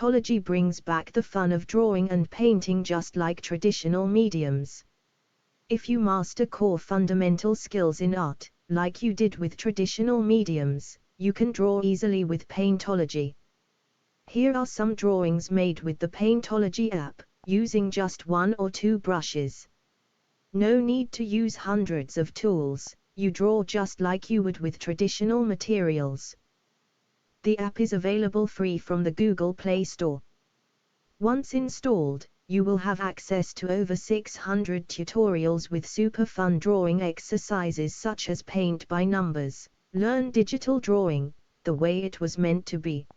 Paintology brings back the fun of drawing and painting just like traditional mediums. If you master core fundamental skills in art, like you did with traditional mediums, you can draw easily with Paintology. Here are some drawings made with the Paintology app, using just 1 or 2 brushes. No need to use hundreds of tools, you draw just like you would with traditional materials. The app is available free from the Google Play Store. Once installed, you will have access to over 600 tutorials with super fun drawing exercises such as paint by numbers, learn digital drawing, the way it was meant to be,